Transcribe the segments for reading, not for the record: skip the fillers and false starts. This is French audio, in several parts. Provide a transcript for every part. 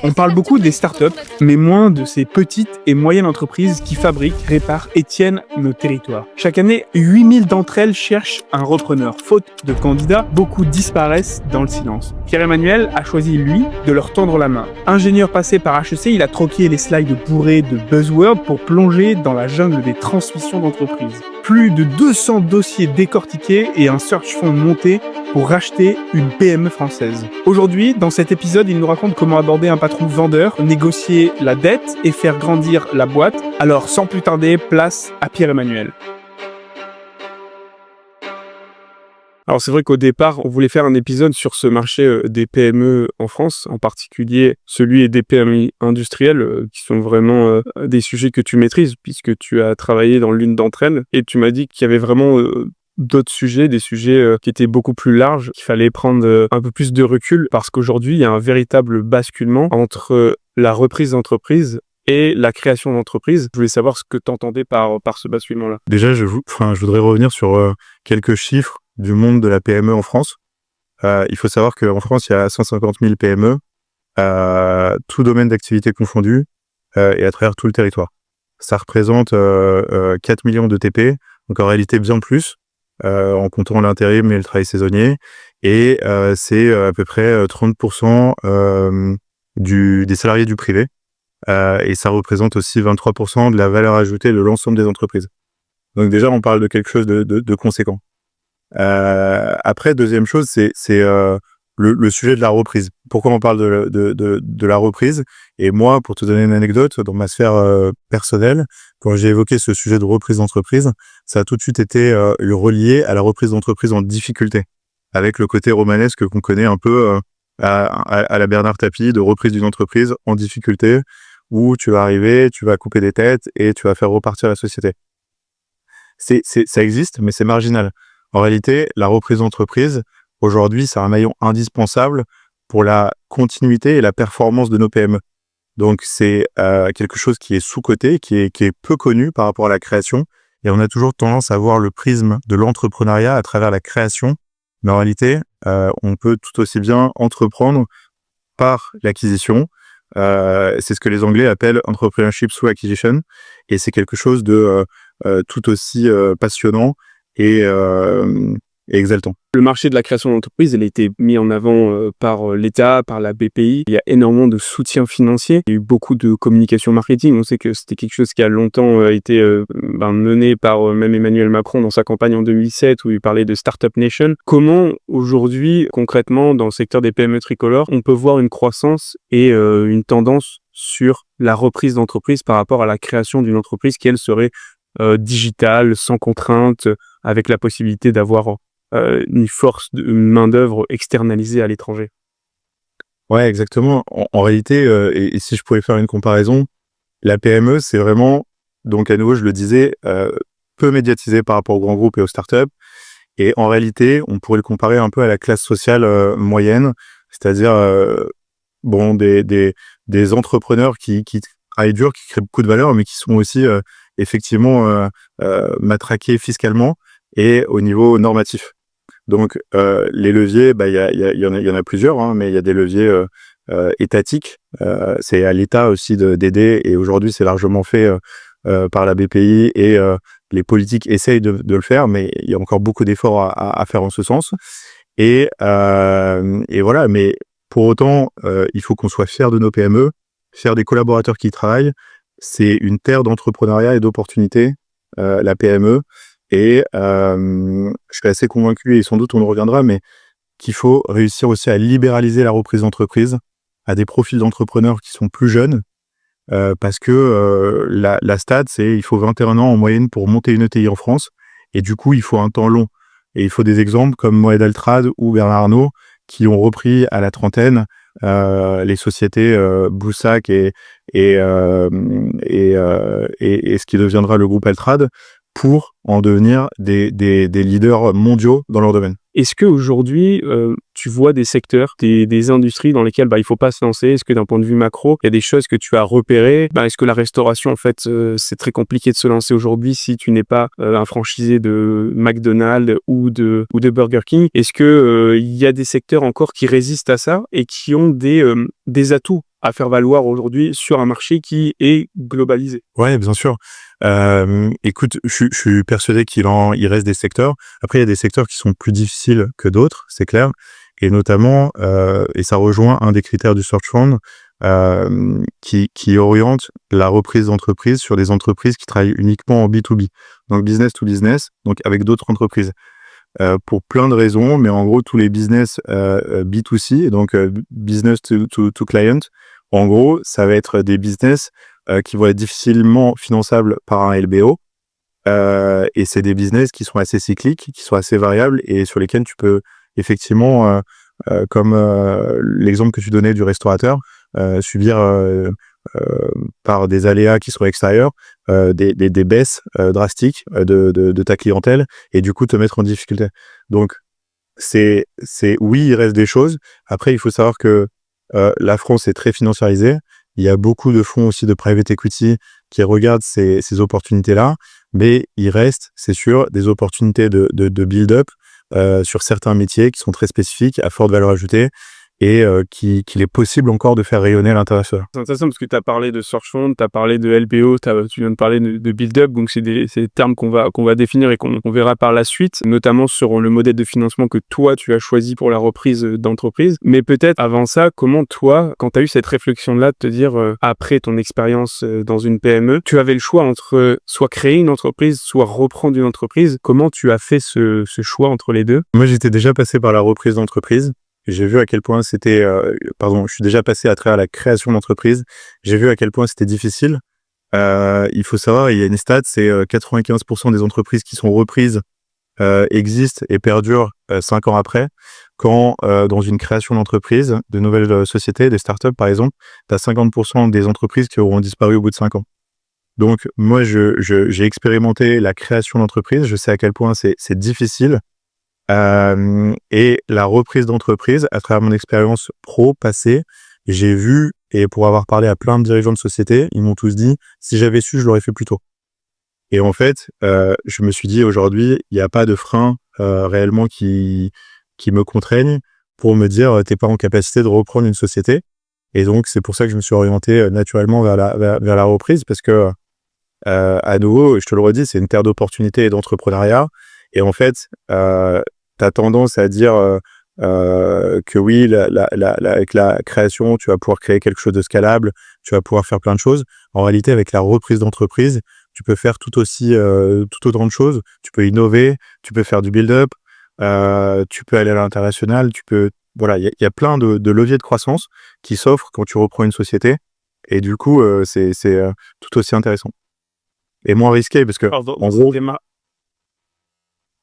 On parle beaucoup des startups, mais moins de ces petites et moyennes entreprises qui fabriquent, réparent et tiennent nos territoires. Chaque année, 8000 d'entre elles cherchent un repreneur. Faute de candidats, beaucoup disparaissent dans le silence. Pierre-Emmanuel a choisi, lui, de leur tendre la main. Ingénieur passé par HEC, il a troqué les slides bourrés de buzzwords pour plonger dans la jungle des transmissions d'entreprise. Plus de 200 dossiers décortiqués et un search fund monté pour racheter une PME française. Aujourd'hui, dans cet épisode, il nous raconte comment aborder un patron vendeur, négocier la dette et faire grandir la boîte. Alors, sans plus tarder, place à Pierre-Emmanuel. Alors c'est vrai qu'au départ, on voulait faire un épisode sur ce marché des PME en France, en particulier celui des PME industrielles, qui sont vraiment des sujets que tu maîtrises, puisque tu as travaillé dans l'une d'entre elles, et tu m'as dit qu'il y avait vraiment d'autres sujets, des sujets qui étaient beaucoup plus larges, qu'il fallait prendre un peu plus de recul, parce qu'aujourd'hui, il y a un véritable basculement entre la reprise d'entreprise et la création d'entreprise. Je voulais savoir ce que tu entendais par ce basculement-là. Déjà, je voudrais revenir sur quelques chiffres du monde de la PME en France. Il faut savoir qu'en France, il y a 150 000 PME, tout domaine d'activité confondu, et à travers tout le territoire. Ça représente 4 millions de TP, donc en réalité bien plus, en comptant l'intérim et le travail saisonnier. Et c'est à peu près 30% des salariés du privé. Et ça représente aussi 23% de la valeur ajoutée de l'ensemble des entreprises. Donc déjà, on parle de quelque chose de conséquent. Après, deuxième chose, c'est le sujet de la reprise. Pourquoi on parle de la reprise? Et moi, pour te donner une anecdote, dans ma sphère personnelle, quand j'ai évoqué ce sujet de reprise d'entreprise, ça a tout de suite été relié à la reprise d'entreprise en difficulté, avec le côté romanesque qu'on connaît un peu à la Bernard Tapie, de reprise d'une entreprise en difficulté, où tu vas arriver, tu vas couper des têtes et tu vas faire repartir la société. Ça existe, mais c'est marginal. En réalité, la reprise d'entreprise, aujourd'hui, c'est un maillon indispensable pour la continuité et la performance de nos PME. Donc, c'est quelque chose qui est sous-coté, qui est peu connu par rapport à la création. Et on a toujours tendance à voir le prisme de l'entrepreneuriat à travers la création. Mais en réalité, on peut tout aussi bien entreprendre par l'acquisition. C'est ce que les Anglais appellent entrepreneurship through acquisition. Et c'est quelque chose de tout aussi passionnant et exaltant. Le marché de la création d'entreprise, il a été mis en avant par l'État, par la BPI. Il y a énormément de soutien financier. Il y a eu beaucoup de communication marketing. On sait que c'était quelque chose qui a longtemps été mené par même Emmanuel Macron dans sa campagne en 2007 où il parlait de Startup Nation. Comment aujourd'hui, concrètement, dans le secteur des PME tricolores, on peut voir une croissance et une tendance sur la reprise d'entreprise par rapport à la création d'une entreprise qui, elle, serait digitale, sans contrainte, avec la possibilité d'avoir une force de main-d'œuvre externalisée à l'étranger. Ouais, exactement. En réalité, et si je pouvais faire une comparaison, la PME, c'est vraiment, donc à nouveau, je le disais, peu médiatisé par rapport aux grands groupes et aux startups. Et en réalité, on pourrait le comparer un peu à la classe sociale moyenne, c'est-à-dire des entrepreneurs qui travaillent dur, qui créent beaucoup de valeur, mais qui sont aussi effectivement matraqués fiscalement et au niveau normatif. Donc les leviers, il y en a plusieurs, hein, mais il y a des leviers étatiques. C'est à l'État aussi d'aider, et aujourd'hui c'est largement fait par la BPI, et les politiques essayent de le faire, mais il y a encore beaucoup d'efforts à faire en ce sens. Et voilà, mais pour autant, il faut qu'on soit fiers de nos PME, fiers des collaborateurs qui y travaillent. C'est une terre d'entrepreneuriat et d'opportunités, la PME. Et je suis assez convaincu, et sans doute on y reviendra, mais qu'il faut réussir aussi à libéraliser la reprise d'entreprise à des profils d'entrepreneurs qui sont plus jeunes, parce que la stat, c'est il faut 21 ans en moyenne pour monter une ETI en France, et du coup il faut un temps long. Et il faut des exemples comme Moed Altrad ou Bernard Arnault qui ont repris à la trentaine les sociétés Boussac et ce qui deviendra le groupe Altrad, pour en devenir des leaders mondiaux dans leur domaine. Est-ce qu'aujourd'hui, tu vois des secteurs, des industries dans lesquelles il ne faut pas se lancer? Est-ce que d'un point de vue macro, il y a des choses que tu as repérées? Est-ce que la restauration, en fait, c'est très compliqué de se lancer aujourd'hui si tu n'es pas un franchisé de McDonald's ou de Burger King? Est-ce qu'il y a des secteurs encore qui résistent à ça et qui ont des atouts à faire valoir aujourd'hui sur un marché qui est globalisé? Ouais, bien sûr. Écoute, je suis persuadé il reste des secteurs. Après, il y a des secteurs qui sont plus difficiles que d'autres, c'est clair. Et notamment, et ça rejoint un des critères du Search Fund, qui oriente la reprise d'entreprise sur des entreprises qui travaillent uniquement en B2B, donc business to business, donc avec d'autres entreprises. Pour plein de raisons, mais en gros, tous les business B2C, et donc business to client, en gros, ça va être des business qui vont être difficilement finançables par un LBO. Et c'est des business qui sont assez cycliques, qui sont assez variables et sur lesquels tu peux effectivement, comme l'exemple que tu donnais du restaurateur, subir par des aléas qui sont extérieurs, des baisses drastiques de ta clientèle et du coup te mettre en difficulté. Donc oui, il reste des choses. Après, il faut savoir que la France est très financiarisée. Il y a beaucoup de fonds aussi de private equity qui regardent ces opportunités-là, mais il reste, c'est sûr, des opportunités de build-up sur certains métiers qui sont très spécifiques, à forte valeur ajoutée, et qu'il est possible encore de faire rayonner à l'international. C'est intéressant parce que tu as parlé de Search Fund, tu as parlé de LBO, tu viens de parler de build-up, donc c'est des termes qu'on va définir et qu'on verra par la suite, notamment sur le modèle de financement que toi, tu as choisi pour la reprise d'entreprise. Mais peut-être avant ça, comment toi, quand tu as eu cette réflexion-là de te dire, après ton expérience dans une PME, tu avais le choix entre soit créer une entreprise, soit reprendre une entreprise. Comment tu as fait ce choix entre les deux? Moi, j'étais déjà passé par la reprise d'entreprise. J'ai vu à quel point c'était, je suis déjà passé à travers la création d'entreprise. J'ai vu à quel point c'était difficile. Il faut savoir, il y a une stat, c'est 95% des entreprises qui sont reprises existent et perdurent 5 ans après. Quand dans une création d'entreprise, de nouvelles sociétés, des startups par exemple, tu as 50% des entreprises qui auront disparu au bout de 5 ans. Donc moi, j'ai expérimenté la création d'entreprise. Je sais à quel point c'est difficile. Et la reprise d'entreprise, à travers mon expérience pro passée, j'ai vu, et pour avoir parlé à plein de dirigeants de société, ils m'ont tous dit, si j'avais su, je l'aurais fait plus tôt. Et en fait, je me suis dit, aujourd'hui, il n'y a pas de frein réellement qui me contraignent pour me dire, t'es pas en capacité de reprendre une société. Et donc, c'est pour ça que je me suis orienté naturellement vers la reprise, parce que, à nouveau, je te le redis, c'est une terre d'opportunités et d'entrepreneuriat. Et en fait, tu as tendance à dire que oui, avec la création, tu vas pouvoir créer quelque chose de scalable, tu vas pouvoir faire plein de choses. En réalité, avec la reprise d'entreprise, tu peux faire tout autant de choses. Tu peux innover, tu peux faire du build-up, tu peux aller à l'international, voilà, il y a plein de leviers de croissance qui s'offrent quand tu reprends une société. Et du coup, c'est tout aussi intéressant. Et moins risqué, parce que, en gros,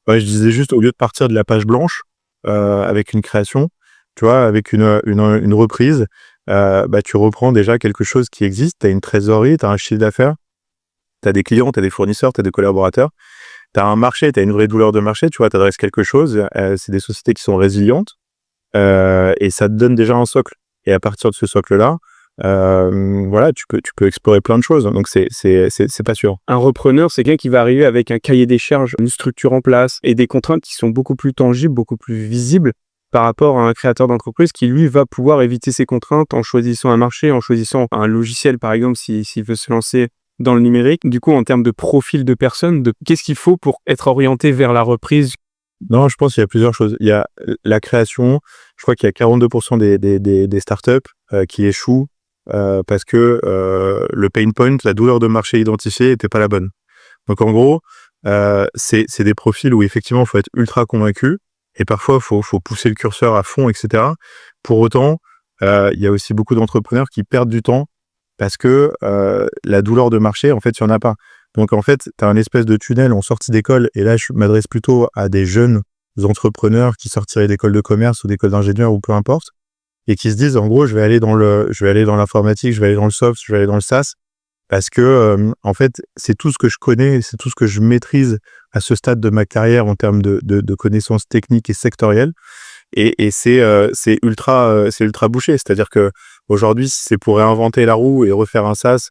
ouais, je disais juste, au lieu de partir de la page blanche avec une création, tu vois, avec une reprise, tu reprends déjà quelque chose qui existe, tu as une trésorerie, tu as un chiffre d'affaires, tu as des clients, tu as des fournisseurs, tu as des collaborateurs, tu as un marché, tu as une vraie douleur de marché, tu vois, tu adresses quelque chose, c'est des sociétés qui sont résilientes et ça te donne déjà un socle. Et à partir de ce socle-là, voilà, tu peux explorer plein de choses. Donc c'est passionnant. Un repreneur, c'est quelqu'un qui va arriver avec un cahier des charges, une structure en place et des contraintes qui sont beaucoup plus tangibles, beaucoup plus visibles par rapport à un créateur d'entreprise qui, lui, va pouvoir éviter ces contraintes en choisissant un marché, en choisissant un logiciel, par exemple, s'il veut se lancer dans le numérique. Du coup, en termes de profil de personne, qu'est-ce qu'il faut pour être orienté vers la reprise? Non, je pense qu'il y a plusieurs choses. Il y a la création. Je crois qu'il y a 42% des startups qui échouent parce que le pain point, la douleur de marché identifiée, n'était pas la bonne. Donc en gros, c'est des profils où effectivement, il faut être ultra convaincu et parfois, faut pousser le curseur à fond, etc. Pour autant, il y a aussi beaucoup d'entrepreneurs qui perdent du temps parce que la douleur de marché, en fait, il n'y en a pas. Donc en fait, tu as un espèce de tunnel en sortie d'école, et là, je m'adresse plutôt à des jeunes entrepreneurs qui sortiraient d'école de commerce ou d'école d'ingénieur ou peu importe, et qui se disent, en gros, je vais aller dans l'informatique, je vais aller dans le soft, je vais aller dans le SaaS, parce que en fait, c'est tout ce que je connais, c'est tout ce que je maîtrise à ce stade de ma carrière en termes de connaissances techniques et sectorielles. Et c'est ultra bouché. C'est-à-dire que aujourd'hui, si c'est pour réinventer la roue et refaire un SaaS,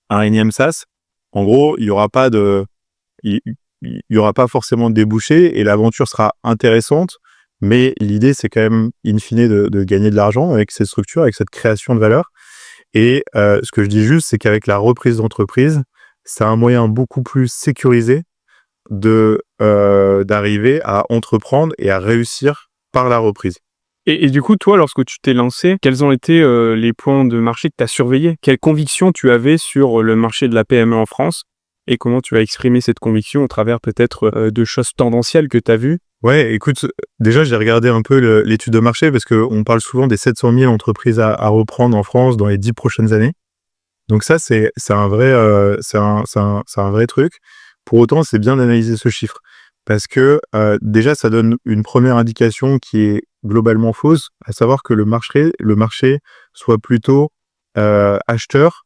un énième SaaS, en gros, il y aura pas forcément de débouchés et l'aventure sera intéressante, Mais l'idée, c'est quand même, in fine, de gagner de l'argent avec cette structure, avec cette création de valeur. Et ce que je dis juste, c'est qu'avec la reprise d'entreprise, c'est un moyen beaucoup plus sécurisé d'arriver à entreprendre et à réussir par la reprise. Et du coup, toi, lorsque tu t'es lancé, quels ont été les points de marché que tu as surveillés? Quelles convictions tu avais sur le marché de la PME en France? Et comment tu as exprimé cette conviction au travers peut-être de choses tendancielles que tu as vues? Ouais, écoute, déjà, j'ai regardé un peu l'étude de marché parce qu'on parle souvent des 700 000 entreprises à reprendre en France dans les 10 prochaines années. Donc ça, c'est un vrai, c'est un vrai truc. Pour autant, c'est bien d'analyser ce chiffre parce que déjà, ça donne une première indication qui est globalement fausse, à savoir que le marché soit plutôt acheteur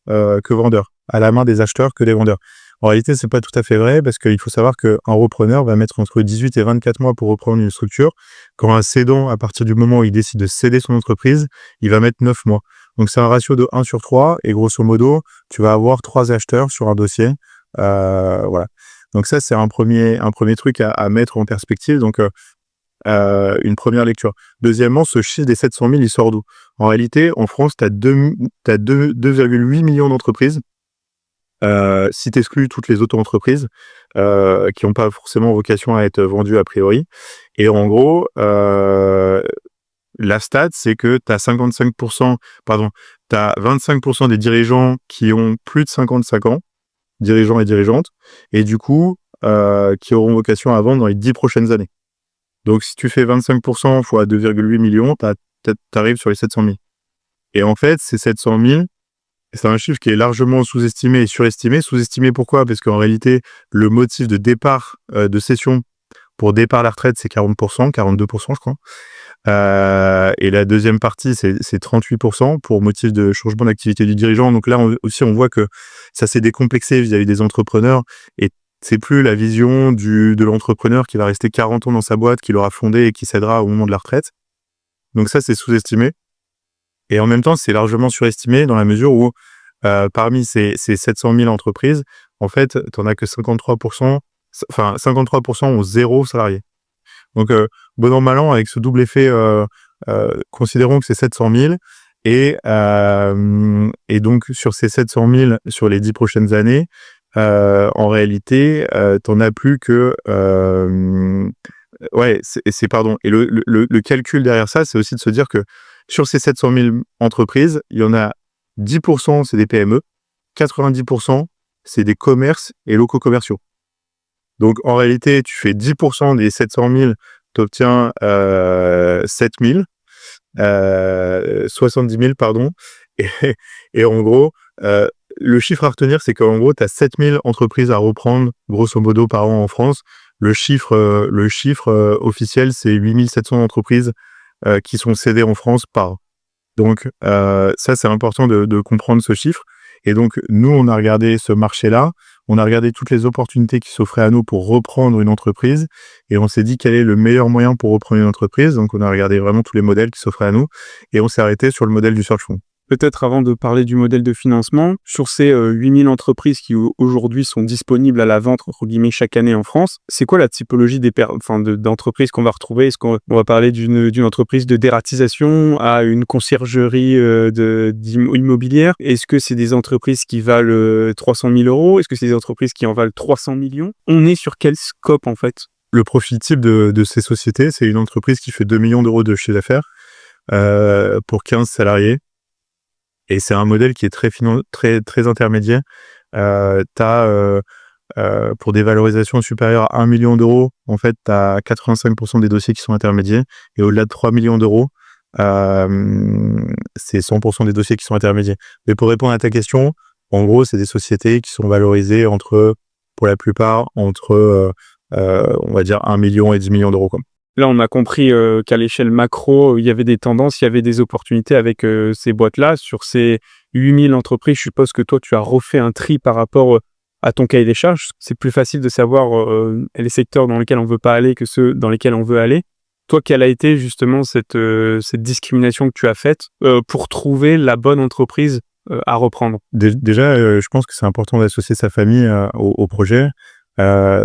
que vendeur, à la main des acheteurs que des vendeurs. En réalité, c'est pas tout à fait vrai parce qu'il faut savoir qu'un repreneur va mettre entre 18 et 24 mois pour reprendre une structure. Quand un cédant, à partir du moment où il décide de céder son entreprise, il va mettre 9 mois. Donc, c'est un ratio de 1 sur 3 et grosso modo, tu vas avoir 3 acheteurs sur un dossier. Voilà. Donc ça, c'est un premier truc à mettre en perspective. Donc, une première lecture. Deuxièmement, ce chiffre des 700 000, il sort d'où? En réalité, en France, tu as 2,8 millions d'entreprises. Si tu exclues toutes les auto-entreprises qui n'ont pas forcément vocation à être vendues a priori. Et en gros, la stat, c'est que tu as 25% des dirigeants qui ont plus de 55 ans, dirigeants et dirigeantes, et du coup, qui auront vocation à vendre dans les 10 prochaines années. Donc, si tu fais 25% fois 2,8 millions, t'arrives sur les 700 000. Et en fait, ces 700 000, c'est un chiffre qui est largement sous-estimé et surestimé. Sous-estimé pourquoi? Parce qu'en réalité, le motif de départ de cession pour départ à la retraite, c'est 40%, 42%, je crois. Et la deuxième partie, c'est 38% pour motif de changement d'activité du dirigeant. Donc là, on voit que ça s'est décomplexé vis-à-vis des entrepreneurs et c'est plus la vision de l'entrepreneur qui va rester 40 ans dans sa boîte, qui l'aura fondée et qui cédera au moment de la retraite. Donc ça, c'est sous-estimé. Et en même temps, c'est largement surestimé dans la mesure où parmi ces 700 000 entreprises, en fait, tu n'en as que 53%, enfin 53% ont 0 salarié. Donc, bon an, mal an, avec ce double effet, considérons que c'est 700 000 et donc sur ces 700 000 sur les 10 prochaines années, en réalité, t'en as plus que pardon. Et le calcul derrière ça, c'est aussi de se dire que sur ces 700 000 entreprises, il y en a 10%, c'est des PME, 90%, c'est des commerces et locaux commerciaux. Donc, en réalité, tu fais 10% des 700 000, tu obtiens 7 000, 70 000, pardon. Et en gros, le chiffre à retenir, c'est qu'en gros, tu as 7 000 entreprises à reprendre, grosso modo, par an en France. Le chiffre officiel, c'est 8 700 entreprises qui sont cédées en France par an. Donc, ça, c'est important de comprendre ce chiffre. Et donc, nous, on a regardé ce marché-là, on a regardé toutes les opportunités qui s'offraient à nous pour reprendre une entreprise, et on s'est dit quel est le meilleur moyen pour reprendre une entreprise. Donc, on a regardé vraiment tous les modèles qui s'offraient à nous, et on s'est arrêté sur le modèle du search fund. Peut-être avant de parler du modèle de financement, sur ces 8000 entreprises qui aujourd'hui sont disponibles à la vente, entre guillemets, chaque année en France, c'est quoi la typologie d'entreprises qu'on va retrouver? Est-ce qu'on va parler d'une entreprise de dératisation à une conciergerie immobilière? Est-ce que c'est des entreprises qui valent 300 000 euros? Est-ce que c'est des entreprises qui en valent 300 millions? On est sur quel scope en fait? Le profil type de ces sociétés, c'est une entreprise qui fait 2 millions d'euros de chiffre d'affaires pour 15 salariés. Et c'est un modèle qui est très intermédiaire. Pour des valorisations supérieures à 1 million d'euros, en fait, tu as 85% des dossiers qui sont intermédiaires. Et au-delà de 3 millions d'euros, c'est 100% des dossiers qui sont intermédiaires. Mais pour répondre à ta question, en gros, c'est des sociétés qui sont valorisées pour la plupart, on va dire 1 million et 10 millions d'euros, quoi. Là, on a compris qu'à l'échelle macro, il y avait des tendances, il y avait des opportunités avec ces boîtes-là. Sur ces 8000 entreprises, je suppose que toi, tu as refait un tri par rapport à ton cahier des charges. C'est plus facile de savoir les secteurs dans lesquels on ne veut pas aller que ceux dans lesquels on veut aller. Toi, quelle a été justement cette discrimination que tu as faite pour trouver la bonne entreprise à reprendre? Déjà, je pense que c'est important d'associer sa famille au projet.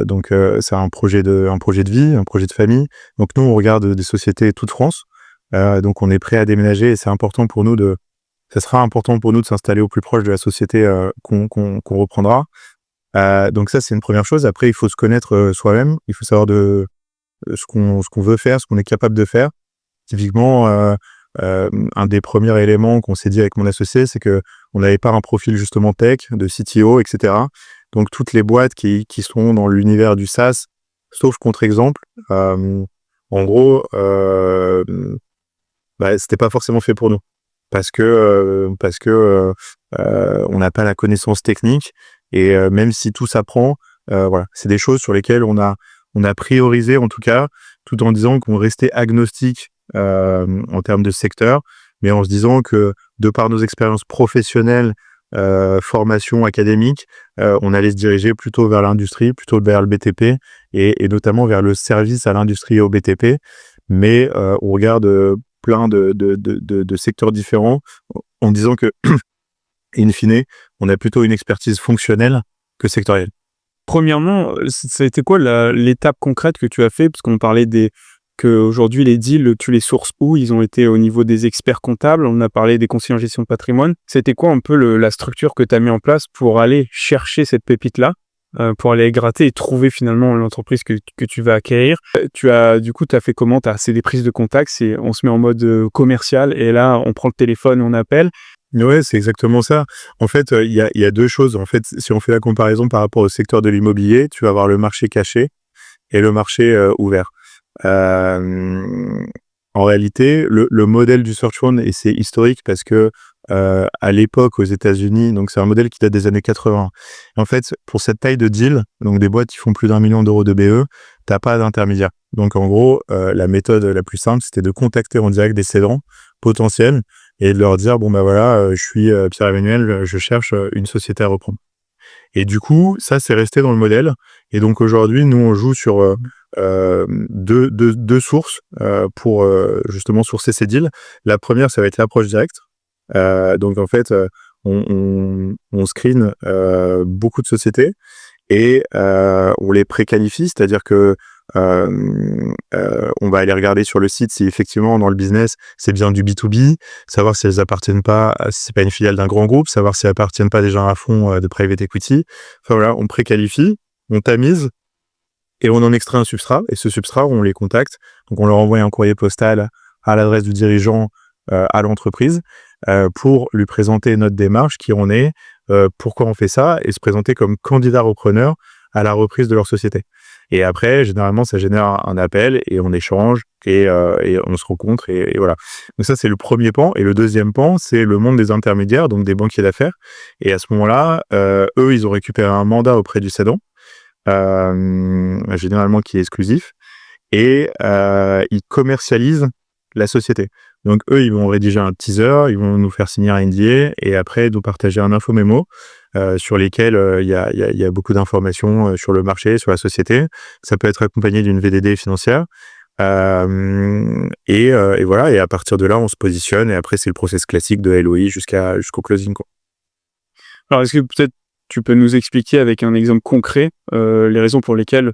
Donc c'est un projet de vie, un projet de famille. Donc nous, on regarde des sociétés toute France. Donc on est prêt à déménager et ça sera important pour nous de s'installer au plus proche de la société qu'on reprendra. Donc ça, c'est une première chose. Après, il faut se connaître soi-même. Il faut savoir ce qu'on veut faire, ce qu'on est capable de faire. Typiquement, un des premiers éléments qu'on s'est dit avec mon associé, c'est que on n'avait pas un profil justement tech, de CTO, etc. Donc toutes les boîtes qui sont dans l'univers du SaaS, sauf contre-exemple, en gros, c'était pas forcément fait pour nous parce que on n'a pas la connaissance technique et même si tout s'apprend, voilà, c'est des choses sur lesquelles on a priorisé en tout cas, tout en disant qu'on restait agnostique en termes de secteur, mais en se disant que de par nos expériences professionnelles, formation académique, on allait se diriger plutôt vers l'industrie, plutôt vers le BTP et notamment vers le service à l'industrie et au BTP. Mais on regarde plein de secteurs différents en disant que, in fine, on a plutôt une expertise fonctionnelle que sectorielle. Premièrement, ça a été quoi l'étape concrète que tu as fait? Parce qu'on parlait qu'aujourd'hui, les deals, tu les sources où? Ils ont été au niveau des experts comptables. On a parlé des conseillers en gestion de patrimoine. C'était quoi un peu la structure que tu as mis en place pour aller chercher cette pépite-là, pour aller gratter et trouver finalement l'entreprise que tu vas acquérir? Tu as fait comment? C'est des prises de contact, on se met en mode commercial et là, on prend le téléphone, on appelle. Ouais, c'est exactement ça. En fait, il y a deux choses. En fait, si on fait la comparaison par rapport au secteur de l'immobilier, tu vas avoir le marché caché et le marché ouvert. En réalité, le modèle du search fund, et c'est historique parce que à l'époque aux États-Unis, donc c'est un modèle qui date des années 80. En fait, pour cette taille de deal, donc des boîtes qui font plus d'1 million d'euros de BE, t'as pas d'intermédiaire. Donc en gros, la méthode la plus simple, c'était de contacter en direct des cédants potentiels et de leur dire bon bah voilà, je suis Pierre-Emmanuel, je cherche une société à reprendre. Et du coup, ça c'est resté dans le modèle. Et donc aujourd'hui, nous on joue sur deux sources pour justement sourcer ces deals. La première, ça va être l'approche directe. Donc en fait, on screen beaucoup de sociétés et on les préqualifie, c'est-à-dire que on va aller regarder sur le site si effectivement dans le business c'est bien du B2B, savoir si elles appartiennent pas, si c'est pas une filiale d'un grand groupe, savoir si elles appartiennent pas déjà à un fonds de private equity. Enfin voilà, on préqualifie, on tamise et on en extrait un substrat. Et ce substrat, on les contacte. Donc on leur envoie un courrier postal à l'adresse du dirigeant à l'entreprise pour lui présenter notre démarche, qui on est, pourquoi on fait ça, et se présenter comme candidat repreneur à la reprise de leur société. Et après, généralement, ça génère un appel et on échange et on se rencontre et voilà. Donc ça, c'est le premier pan. Et le deuxième pan, c'est le monde des intermédiaires, donc des banquiers d'affaires. Et à ce moment-là, eux, ils ont récupéré un mandat auprès du cédant, généralement qui est exclusif, et ils commercialisent la société. Donc eux, ils vont rédiger un teaser, ils vont nous faire signer un NDA et après nous partager un info-mémo sur lesquels il y a beaucoup d'informations sur le marché, sur la société. Ça peut être accompagné d'une VDD financière. Et voilà, et à partir de là, on se positionne et après, c'est le process classique de LOI jusqu'au closing, quoi. Alors, est-ce que peut-être tu peux nous expliquer avec un exemple concret les raisons pour lesquelles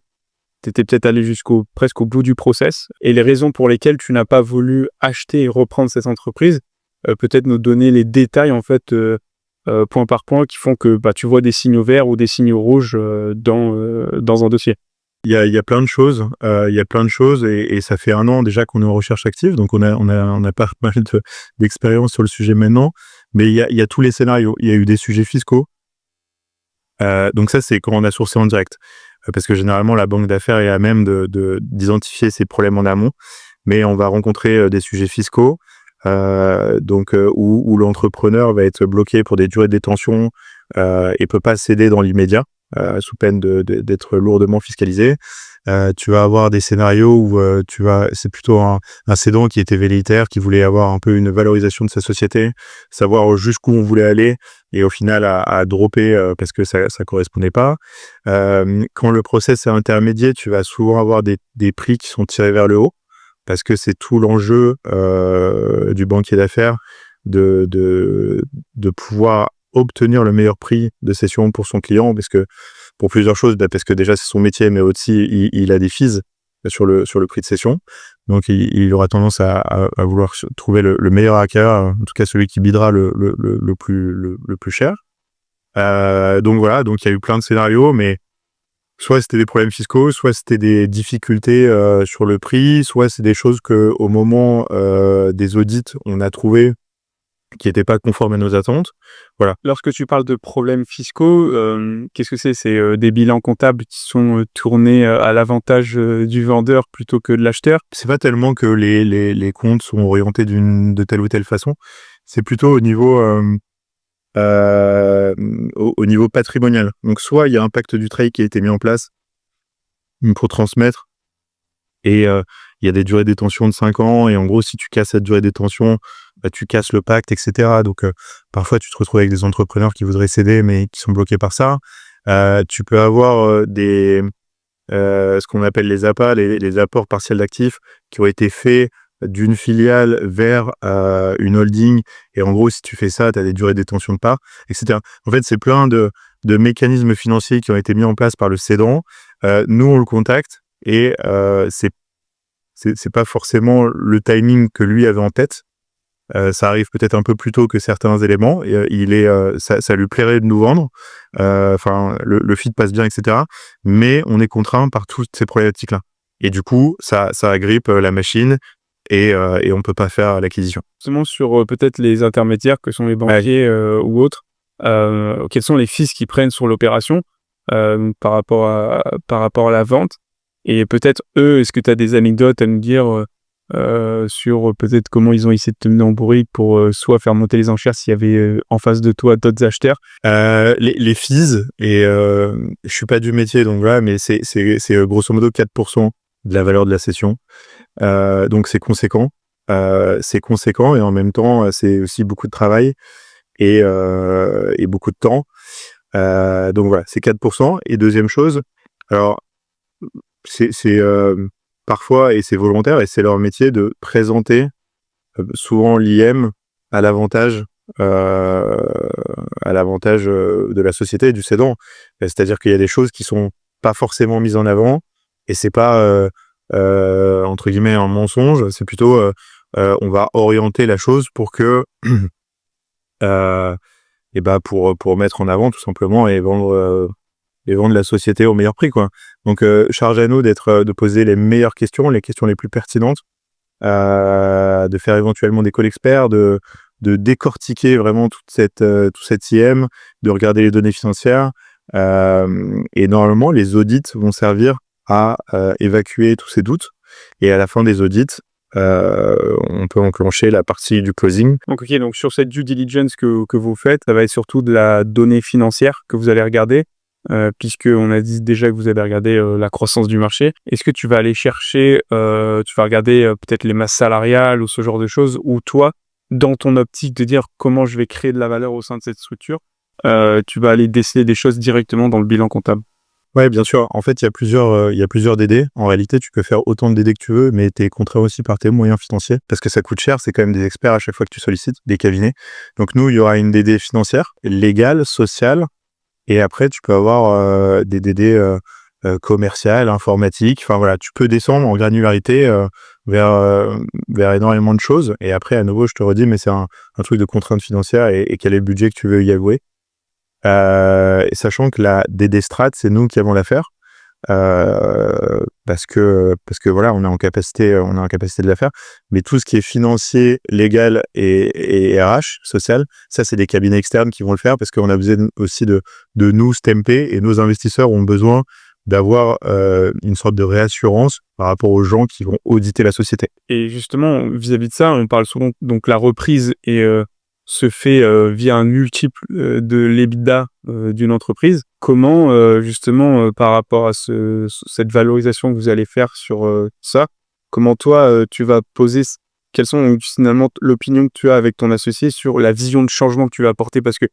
tu étais peut-être allé presque au bout du process et les raisons pour lesquelles tu n'as pas voulu acheter et reprendre cette entreprise? Peut-être nous donner les détails, en fait, point par point, qui font que tu vois des signaux verts ou des signaux rouges dans un dossier. Il y a plein de choses. Il y a plein de choses et ça fait 1 an déjà qu'on est en recherche active, donc on a pas mal d'expérience sur le sujet maintenant. Mais il y a tous les scénarios. Il y a eu des sujets fiscaux. Donc ça, c'est quand on a sourcé en direct. Parce que généralement, la banque d'affaires est à même d'identifier ces problèmes en amont. Mais on va rencontrer des sujets fiscaux, donc où l'entrepreneur va être bloqué pour des durées de détention et peut pas céder dans l'immédiat, sous peine d'être lourdement fiscalisé. Tu vas avoir des scénarios où c'est plutôt un cédant qui était velléitaire, qui voulait avoir un peu une valorisation de sa société, savoir jusqu'où on voulait aller et au final à dropper parce que ça correspondait pas. Quand le process est intermédiaire, tu vas souvent avoir des prix qui sont tirés vers le haut parce que c'est tout l'enjeu du banquier d'affaires de pouvoir obtenir le meilleur prix de cession pour son client, parce que pour plusieurs choses, parce que déjà c'est son métier, mais aussi il a des fees sur le prix de session. Donc il aura tendance à vouloir trouver le meilleur hacker, en tout cas celui qui bidera le plus cher. Donc voilà, donc il y a eu plein de scénarios, mais soit c'était des problèmes fiscaux, soit c'était des difficultés sur le prix, soit c'est des choses que au moment des audits, on a trouvé qui n'étaient pas conformes à nos attentes. Voilà. Lorsque tu parles de problèmes fiscaux, qu'est-ce que c'est? C'est des bilans comptables qui sont tournés à l'avantage du vendeur plutôt que de l'acheteur? C'est pas tellement que les comptes sont orientés de telle ou telle façon, c'est plutôt au niveau au niveau patrimonial. Donc soit il y a un pacte du trade qui a été mis en place pour transmettre, et il y a des durées de détention de 5 ans, et en gros si tu casses cette durée de détention, bah, tu casses le pacte, etc. Donc parfois tu te retrouves avec des entrepreneurs qui voudraient céder mais qui sont bloqués par ça. Tu peux avoir ce qu'on appelle les APA, les apports partiels d'actifs, qui ont été faits d'une filiale vers une holding, et en gros si tu fais ça, tu as des durées de détention de part, etc. En fait, c'est plein de mécanismes financiers qui ont été mis en place par le cédant. Nous on le contacte, et c'est pas forcément le timing que lui avait en tête. Ça arrive peut-être un peu plus tôt que certains éléments, et ça lui plairait de nous vendre, enfin le feed passe bien, etc. Mais on est contraint par toutes ces problématiques-là, et du coup ça agrippe la machine, et on peut pas faire l'acquisition. Justement sur peut-être les intermédiaires que sont les banquiers ou autres, quels sont les fees qu'ils prennent sur l'opération par rapport à la vente? Et peut-être eux, est-ce que tu as des anecdotes à nous dire sur peut-être comment ils ont essayé de te mener en bourrique pour soit faire monter les enchères s'il y avait en face de toi d'autres acheteurs? Les fees, et je suis pas du métier, donc voilà, mais c'est grosso modo 4% de la valeur de la session. Donc c'est conséquent. Et en même temps, c'est aussi beaucoup de travail et beaucoup de temps. Donc voilà, c'est 4%. Et deuxième chose, alors c'est parfois, et c'est volontaire, et c'est leur métier de présenter souvent l'IM à l'avantage de la société et du cédant. C'est-à-dire qu'il y a des choses qui sont pas forcément mises en avant, et c'est pas entre guillemets un mensonge, c'est plutôt on va orienter la chose pour que et bah pour mettre en avant tout simplement, et vendre la société au meilleur prix, quoi. Donc charge à nous de poser les meilleures questions, les questions les plus pertinentes, de faire éventuellement des calls experts, de décortiquer vraiment tout cet IM, de regarder les données financières, et normalement les audits vont servir à évacuer tous ces doutes, et à la fin des audits on peut enclencher la partie du closing. Donc sur cette due diligence que vous faites, ça va être surtout de la donnée financière que vous allez regarder, puisqu'on a dit déjà que vous allez regarder la croissance du marché. Est-ce que tu vas aller chercher, tu vas regarder peut-être les masses salariales ou ce genre de choses, ou toi, dans ton optique de dire comment je vais créer de la valeur au sein de cette structure, tu vas aller déceler des choses directement dans le bilan comptable? Ouais, bien sûr. En fait, il y a plusieurs DD. En réalité, tu peux faire autant de DD que tu veux, mais tu es contraint aussi par tes moyens financiers, parce que ça coûte cher. C'est quand même des experts à chaque fois que tu sollicites, des cabinets. Donc nous, il y aura une DD financière, légale, sociale, et après, tu peux avoir des DD commerciales, informatiques. Enfin voilà, tu peux descendre en granularité vers énormément de choses. Et après, à nouveau, je te redis, mais c'est un truc de contrainte financière, et quel est le budget que tu veux y allouer. Et sachant que la DD Strat, c'est nous qui avons l'affaire, parce que voilà, on est en capacité de la faire. Mais tout ce qui est financier, légal et RH, social, ça c'est des cabinets externes qui vont le faire, parce qu'on a besoin aussi de nous stamper, et nos investisseurs ont besoin d'avoir une sorte de réassurance par rapport aux gens qui vont auditer la société. Et justement, vis-à-vis de ça, on parle souvent, donc la reprise se fait via un multiple de l'EBITDA d'une entreprise. Comment, justement, par rapport à cette valorisation que vous allez faire sur ça, comment toi, tu vas poser, quelles sont finalement l'opinion que tu as avec ton associé sur la vision de changement que tu vas apporter? Parce que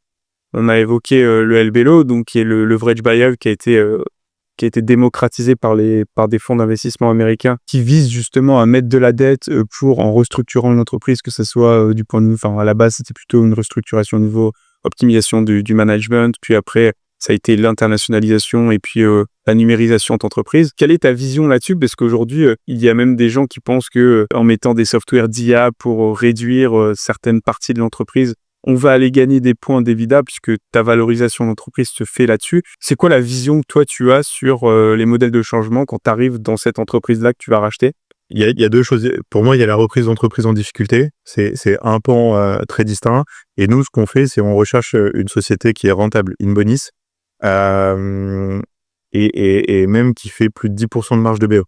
on a évoqué le LBO, donc qui est le leverage buyout qui a été démocratisé par des fonds d'investissement américains, qui visent justement à mettre de la dette pour, en restructurant une entreprise, que ce soit du point de vue, enfin à la base c'était plutôt une restructuration au niveau optimisation du management, puis après ça a été l'internationalisation et puis la numérisation d'entreprise. Quelle est ta vision là-dessus? Parce qu'aujourd'hui, il y a même des gens qui pensent que en mettant des softwares d'IA pour réduire certaines parties de l'entreprise, on va aller gagner des points d'EBITDA puisque ta valorisation d'entreprise se fait là-dessus. C'est quoi la vision que toi tu as sur les modèles de changement quand tu arrives dans cette entreprise-là que tu vas racheter? Il y a deux choses. Pour moi, il y a la reprise d'entreprise en difficulté. C'est un pan très distinct. Et nous, ce qu'on fait, c'est on recherche une société qui est rentable in bonis et même qui fait plus de 10% de marge de BE.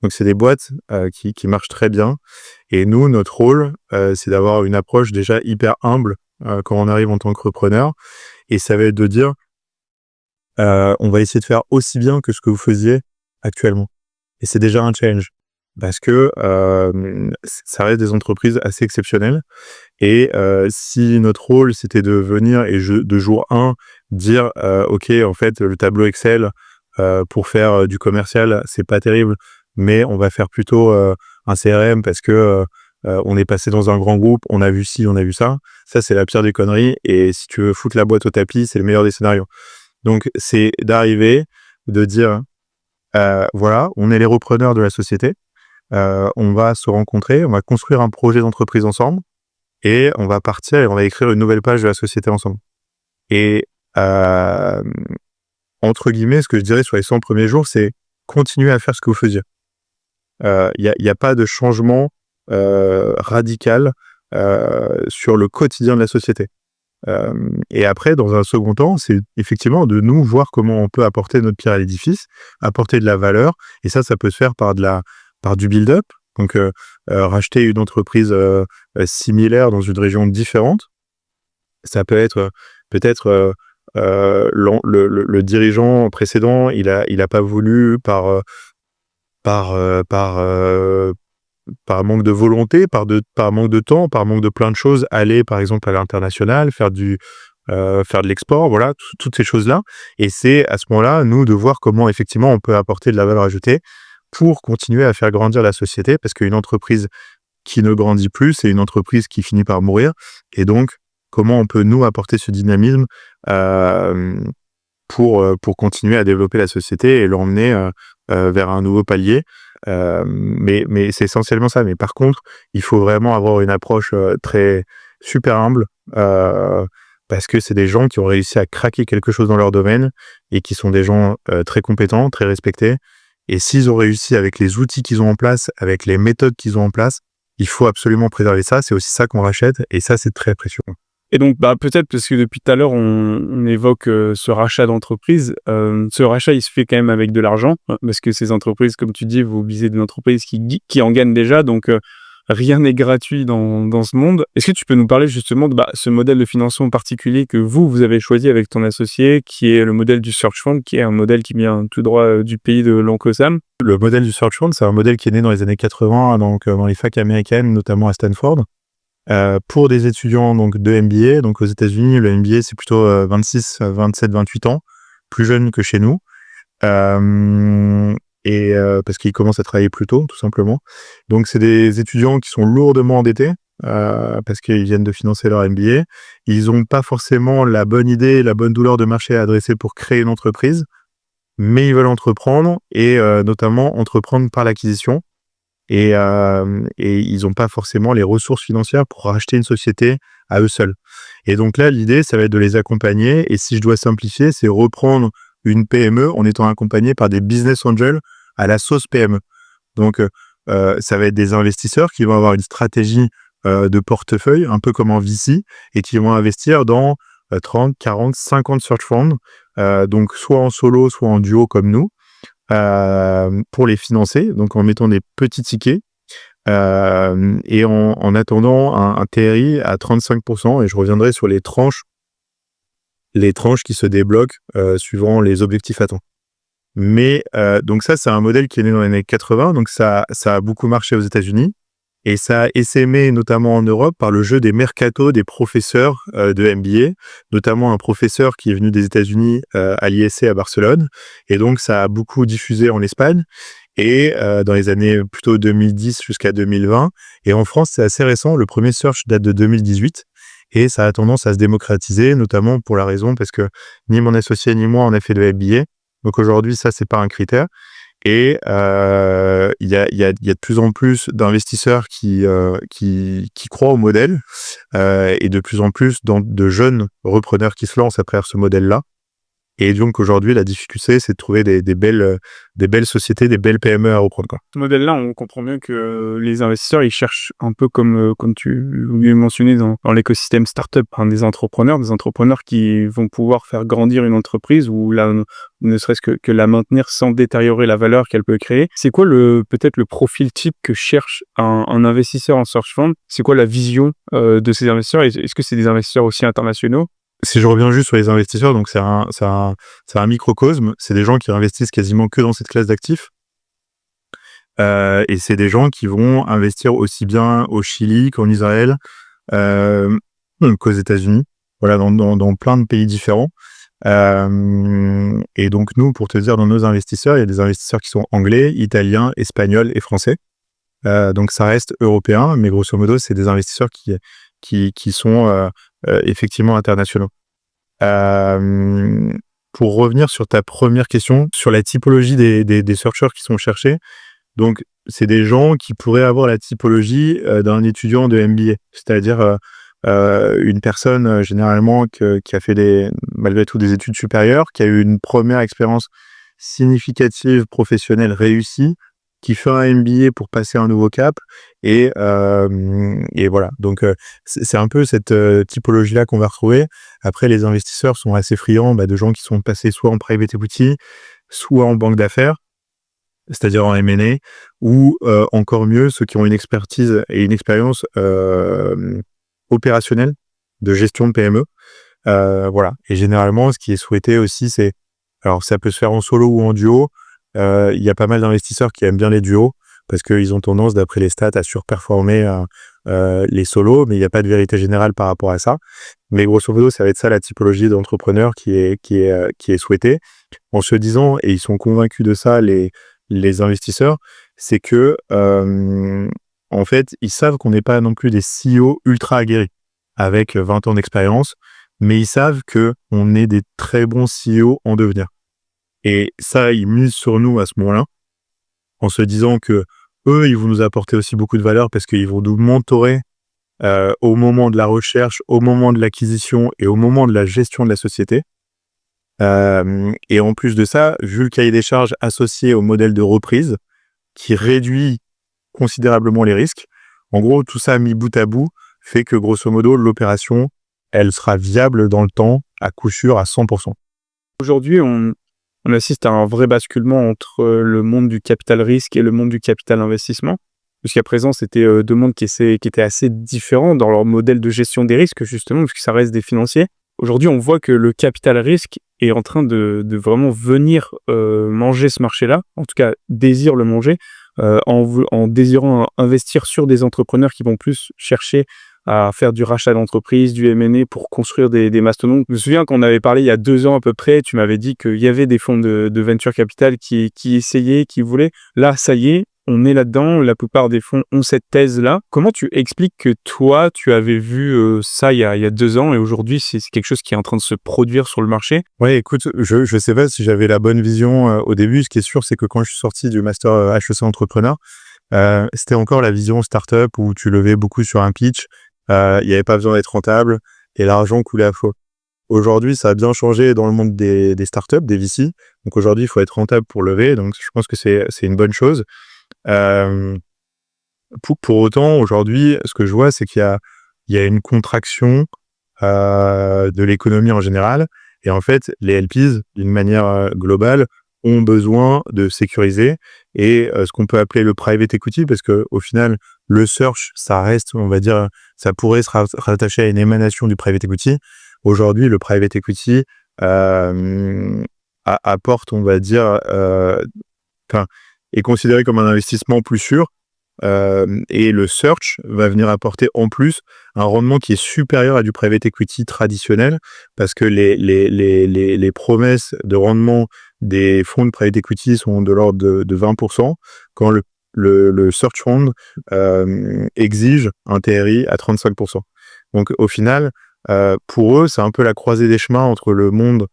Donc, c'est des boîtes qui marchent très bien. Et nous, notre rôle, c'est d'avoir une approche déjà hyper humble quand on arrive en tant que repreneur. Et ça va être de dire, on va essayer de faire aussi bien que ce que vous faisiez actuellement. Et c'est déjà un challenge. Parce que ça reste des entreprises assez exceptionnelles. Et si notre rôle, c'était de venir et de jour 1, dire OK, en fait, le tableau Excel pour faire du commercial, c'est pas terrible, mais on va faire plutôt un CRM parce que on est passé dans un grand groupe, on a vu ci, on a vu ça. Ça, c'est la pire des conneries. Et si tu veux foutre la boîte au tapis, c'est le meilleur des scénarios. Donc, c'est d'arriver, de dire voilà, on est les repreneurs de la société. On va se rencontrer, on va construire un projet d'entreprise ensemble et on va partir et on va écrire une nouvelle page de la société ensemble. Et entre guillemets, ce que je dirais sur les 100 premiers jours, c'est continuer à faire ce que vous faisiez. Il y a pas de changement radical sur le quotidien de la société. Et après, dans un second temps, c'est effectivement de nous voir comment on peut apporter notre pierre à l'édifice, apporter de la valeur. Et ça peut se faire par du build-up, donc racheter une entreprise similaire dans une région différente. Ça peut être peut-être le dirigeant précédent, il a pas voulu par manque de volonté, par manque de temps, par manque de plein de choses, aller par exemple à l'international, faire de l'export, voilà, toutes ces choses-là. Et c'est à ce moment-là, nous, de voir comment effectivement on peut apporter de la valeur ajoutée pour continuer à faire grandir la société, parce qu'une entreprise qui ne grandit plus, c'est une entreprise qui finit par mourir. Et donc, comment on peut, nous, apporter ce dynamisme pour continuer à développer la société et l'emmener vers un nouveau palier. Mais c'est essentiellement ça. Mais par contre, il faut vraiment avoir une approche très super humble, parce que c'est des gens qui ont réussi à craquer quelque chose dans leur domaine et qui sont des gens très compétents, très respectés. Et s'ils ont réussi avec les outils qu'ils ont en place, avec les méthodes qu'ils ont en place, il faut absolument préserver ça. C'est aussi ça qu'on rachète et ça, c'est très précieux. Et donc, peut-être parce que depuis tout à l'heure, on évoque ce rachat d'entreprise. Ce rachat, il se fait quand même avec de l'argent, parce que ces entreprises, comme tu dis, vous visez des entreprises qui en gagnent déjà, donc rien n'est gratuit dans ce monde. Est-ce que tu peux nous parler justement de ce modèle de financement particulier que vous avez choisi avec ton associé, qui est le modèle du Search Fund, qui est un modèle qui vient tout droit du pays de l'oncle Sam? Le modèle du Search Fund, c'est un modèle qui est né dans les années 80, donc dans les facs américaines, notamment à Stanford. Pour des étudiants donc de MBA, donc aux États-Unis, le MBA c'est plutôt 26, 27, 28 ans, plus jeune que chez nous, parce qu'ils commencent à travailler plus tôt, tout simplement. Donc c'est des étudiants qui sont lourdement endettés parce qu'ils viennent de financer leur MBA. Ils n'ont pas forcément la bonne idée, la bonne douleur de marché à adresser pour créer une entreprise, mais ils veulent entreprendre et notamment entreprendre par l'acquisition. Et ils n'ont pas forcément les ressources financières pour racheter une société à eux seuls. Et donc là, l'idée, ça va être de les accompagner. Et si je dois simplifier, c'est reprendre une PME en étant accompagné par des business angels à la sauce PME. Donc, ça va être des investisseurs qui vont avoir une stratégie de portefeuille, un peu comme en VC, et qui vont investir dans 30, 40, 50 search funds, donc soit en solo, soit en duo comme nous, pour les financer, donc en mettant des petits tickets et en attendant un TRI à 35%, et je reviendrai sur les tranches qui se débloquent suivant les objectifs atteints. Mais donc ça, c'est un modèle qui est né dans les années 80, donc ça a beaucoup marché aux États-Unis et ça a essaimé notamment en Europe par le jeu des mercatos des professeurs de MBA, notamment un professeur qui est venu des États-Unis à l'ISC à Barcelone, et donc ça a beaucoup diffusé en Espagne et dans les années plutôt 2010 jusqu'à 2020. Et en France, c'est assez récent, le premier search date de 2018. et ça a tendance à se démocratiser, notamment pour la raison parce que ni mon associé ni moi on a fait de MBA. Donc aujourd'hui, ça c'est pas un critère. Et il y a de plus en plus d'investisseurs qui croient au modèle et de plus en plus de jeunes repreneurs qui se lancent à travers ce modèle-là. Et donc aujourd'hui, la difficulté, c'est de trouver des belles sociétés, des belles PME à reprendre, quoi. Ce modèle-là, on comprend bien que les investisseurs, ils cherchent un peu comme tu l'as mentionné dans l'écosystème startup, hein, des entrepreneurs qui vont pouvoir faire grandir une entreprise ou ne serait-ce que la maintenir sans détériorer la valeur qu'elle peut créer. C'est quoi peut-être le profil type que cherche un investisseur en search fund? C'est quoi la vision de ces investisseurs? Est-ce que c'est des investisseurs aussi internationaux? Si je reviens juste sur les investisseurs, donc c'est un microcosme. C'est des gens qui investissent quasiment que dans cette classe d'actifs. Et c'est des gens qui vont investir aussi bien au Chili qu'en Israël, qu'aux États-Unis. Voilà, dans plein de pays différents. Et donc nous, pour te dire, dans nos investisseurs, il y a des investisseurs qui sont anglais, italiens, espagnols et français. Donc ça reste européen, mais grosso modo, c'est des investisseurs qui sont effectivement internationaux. Pour revenir sur ta première question, sur la typologie des searchers qui sont cherchés, donc c'est des gens qui pourraient avoir la typologie d'un étudiant de MBA, c'est-à-dire une personne généralement qui a fait malgré tout des études supérieures, qui a eu une première expérience significative professionnelle réussie, qui fait un MBA pour passer un nouveau cap et voilà. Donc c'est un peu cette typologie-là qu'on va retrouver. Après, les investisseurs sont assez friands de gens qui sont passés soit en private equity, soit en banque d'affaires, c'est-à-dire en M&A, ou encore mieux, ceux qui ont une expertise et une expérience opérationnelle de gestion de PME. Voilà. Et généralement, ce qui est souhaité aussi, alors ça peut se faire en solo ou en duo. Il y a pas mal d'investisseurs qui aiment bien les duos parce qu'ils ont tendance, d'après les stats, à surperformer les solos, mais il n'y a pas de vérité générale par rapport à ça. Mais grosso modo, ça va être ça la typologie d'entrepreneur qui est souhaitée. En se disant, et ils sont convaincus de ça, les investisseurs, c'est que en fait, ils savent qu'on n'est pas non plus des CEO ultra aguerris avec 20 ans d'expérience, mais ils savent que on est des très bons CEO en devenir. Et ça, ils misent sur nous à ce moment-là, en se disant que eux, ils vont nous apporter aussi beaucoup de valeur parce qu'ils vont nous mentorer au moment de la recherche, au moment de l'acquisition et au moment de la gestion de la société. Et en plus de ça, vu le cahier des charges associé au modèle de reprise, qui réduit considérablement les risques, en gros, tout ça mis bout à bout fait que, grosso modo, l'opération, elle sera viable dans le temps, à coup sûr, à 100%. Aujourd'hui, on assiste à un vrai basculement entre le monde du capital risque et le monde du capital investissement. Jusqu'à présent, c'était deux mondes qui étaient assez différents dans leur modèle de gestion des risques, justement, puisque ça reste des financiers. Aujourd'hui, on voit que le capital risque est en train de vraiment venir manger ce marché-là, en tout cas désire le manger, en désirant investir sur des entrepreneurs qui vont plus chercher à faire du rachat d'entreprise, du M&A pour construire des mastodontes. Je me souviens qu'on avait parlé il y a 2 ans à peu près, tu m'avais dit qu'il y avait des fonds de venture capital qui essayaient, qui voulaient. Là, ça y est, on est là-dedans, la plupart des fonds ont cette thèse-là. Comment tu expliques que toi, tu avais vu ça il y a 2 ans et aujourd'hui, c'est quelque chose qui est en train de se produire sur le marché? Ouais, écoute, je sais pas si j'avais la bonne vision au début. Ce qui est sûr, c'est que quand je suis sorti du master HEC entrepreneur, c'était encore la vision startup où tu levais beaucoup sur un pitch, il n'y avait pas besoin d'être rentable et l'argent coulait à flot. Aujourd'hui, ça a bien changé dans le monde des startups, des VC. Donc aujourd'hui, il faut être rentable pour lever. Donc je pense que c'est une bonne chose. Pour autant, aujourd'hui, ce que je vois, c'est qu'il y a une contraction de l'économie en général. Et en fait, les LPs, d'une manière globale, ont besoin de sécuriser et ce qu'on peut appeler le private equity, parce que au final, le search, ça reste, on va dire, ça pourrait se rattacher à une émanation du private equity. Aujourd'hui, le private equity apporte, on va dire, est considéré comme un investissement plus sûr. Et le search va venir apporter en plus un rendement qui est supérieur à du private equity traditionnel, parce que les promesses de rendement des fonds de private equity sont de l'ordre de 20%, quand le search fund exige un TRI à 35%. Donc au final, Pour eux, c'est un peu la croisée des chemins entre le monde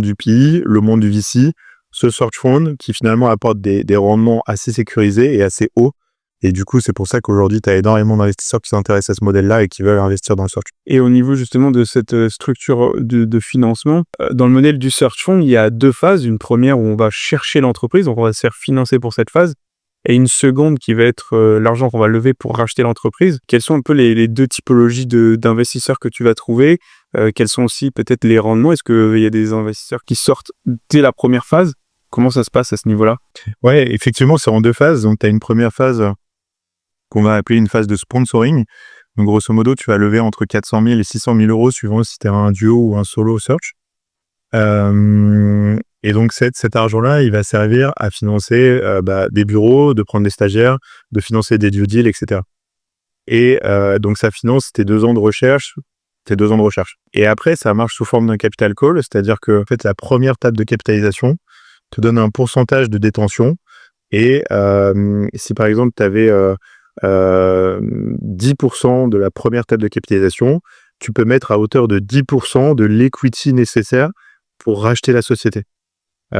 du PI, le monde du VC, ce search fund qui finalement apporte des rendements assez sécurisés et assez hauts. Et du coup, c'est pour ça qu'aujourd'hui, tu as énormément d'investisseurs qui s'intéressent à ce modèle-là et qui veulent investir dans le search. Et au niveau justement de cette structure de financement, dans le modèle du search fund, il y a 2 phases. Une première où on va chercher l'entreprise, donc on va se faire financer pour cette phase, et une seconde qui va être l'argent qu'on va lever pour racheter l'entreprise. Quelles sont un peu les 2 typologies d'investisseurs que tu vas trouver? Quels sont aussi peut-être les rendements? Est-ce qu'il y a des investisseurs qui sortent dès la première phase? Comment ça se passe à ce niveau-là? Ouais, effectivement, c'est en 2 phases. Donc, tu as une première phase qu'on va appeler une phase de sponsoring. Donc, grosso modo, tu vas lever entre 400 000 et 600 000 euros suivant si tu as un duo ou un solo search. Et donc, cet argent-là, il va servir à financer des bureaux, de prendre des stagiaires, de financer des due deals, etc. Et donc, ça finance tes 2 ans de recherche. Et après, ça marche sous forme d'un capital call, c'est-à-dire que en fait, la première table de capitalisation te donne un pourcentage de détention. Et si par exemple, tu avais 10% de la première table de capitalisation, tu peux mettre à hauteur de 10% de l'equity nécessaire pour racheter la société. Et